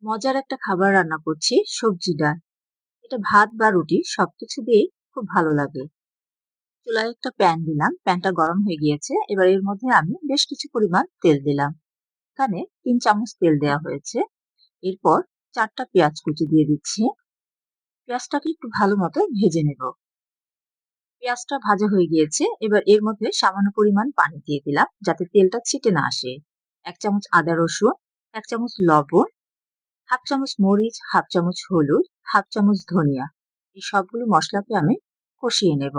মজার একটা খাবার রান্না করছি, সবজি ডাল। এটা ভাত বা রুটি সবকিছু দিয়েই খুব ভালো লাগে। চুলায় একটা প্যান দিলাম, প্যানটা গরম হয়ে গিয়েছে। এবার এর মধ্যে আমি বেশ কিছু পরিমাণ তেল দিলাম। এখানে ৩ চামচ তেল দেওয়া হয়েছে। এরপর ৪ টা পেঁয়াজ কুচি দিয়ে দিচ্ছি। পেঁয়াজটাকে একটু ভালো মতো ভেজে নেব। পেঁয়াজটা ভাজা হয়ে গিয়েছে। এবার এর মধ্যে সামান্য পরিমাণ পানি দিয়ে দিলাম যাতে তেলটা ছিটে না আসে। ১ চামচ আদা রসুন, ১ চামচ লবণ, হাফ চামচ মরিচ, হাফ চামচ হলুদ, হাফ চামচ ধনিয়া। এই সবগুলো মশলাকে আমি কষিয়ে নেব।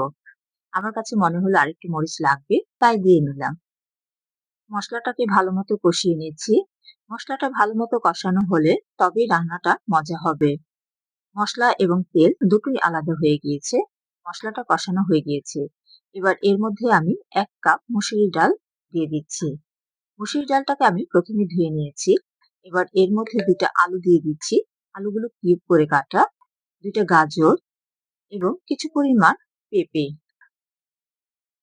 আমার কাছে মনে হলো আরেকটু মরিচ লাগবে, তাই দিয়ে নিলাম। মশলাটাকে ভালো মতো কষিয়ে নিচ্ছি। মশলাটা ভালো মতো কষানো হলে তবেই রান্নাটা মজা হবে। মশলা এবং তেল দুটোই আলাদা হয়ে গিয়েছে। মশলাটা কষানো হয়ে গিয়েছে। এবার এর মধ্যে আমি ১ কাপ মসুরির ডাল দিয়ে দিচ্ছি। মসুরির ডালটাকে আমি প্রথমে ধুয়ে নিয়েছি। এবার এর মধ্যে ২ টা আলু দিয়ে দিচ্ছি। আলুগুলো কিউব করে কাটা, ২ টা গাজর এবং কিছু পরিমাণ পেঁপে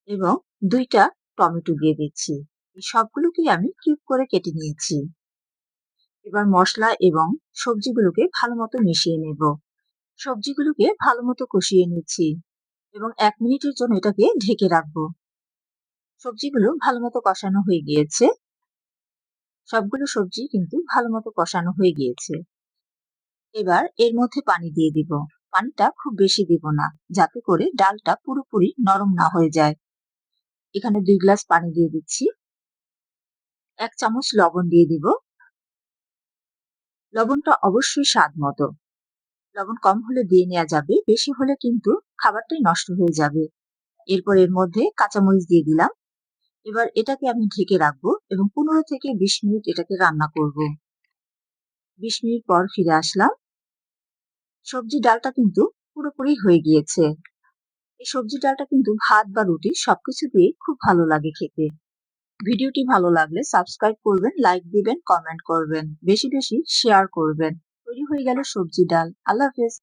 এবং ২ টা টমেটো দিয়ে দিচ্ছি। এই সবগুলোকেই আমি কিউব করে কেটে নিয়েছি। এবার মসলা এবং সবজিগুলোকে ভালোমতো মিশিয়ে নেব। সবজিগুলোকে ভালোমতো কষিয়ে নিচ্ছি এবং ১ মিনিটের জন্য এটাকে ঢেকে রাখবো। সবজিগুলো ভালোমতো কষানো হয়ে গিয়েছে। সবগুলো সবজি কিন্তু ভালোমতো কষানো হয়ে গিয়েছে। এবার এর মধ্যে পানি দিয়ে দিব। পানিটা খুব বেশি দিব না, যাতে করে ডালটা পুরোপুরি নরম না হয়ে যায়। এখানে ২ গ্লাস পানি দিয়ে দিচ্ছি। ১ চামচ লবণ দিয়ে দিব। লবণটা অবশ্যই স্বাদ মতো। লবণ কম হলে দিয়ে নেওয়া যাবে, বেশি হলে কিন্তু খাবারটাই নষ্ট হয়ে যাবে। এরপর এর মধ্যে কাঁচামরিচ দিয়ে দিলাম। এবার এটাকে আমি ঢেকে রাখবো এবং ১৫ থেকে ২০ মিনিট এটাকে রান্না করব। ২০ মিনিট পর ফিরে আসলাম। সবজি ডালটা কিন্তু পুরোপুরি হয়ে গিয়েছে। এই সবজি ডালটা কিন্তু ভাত বা রুটি সবকিছু দিয়ে খুব ভালো লাগে খেতে। ভিডিওটি ভালো লাগলে সাবস্ক্রাইব করবেন, লাইক দিবেন, কমেন্ট করবেন, বেশি বেশি শেয়ার করবেন। তৈরি হয়ে গেল সবজি ডাল। আল্লাহ হাফেজ।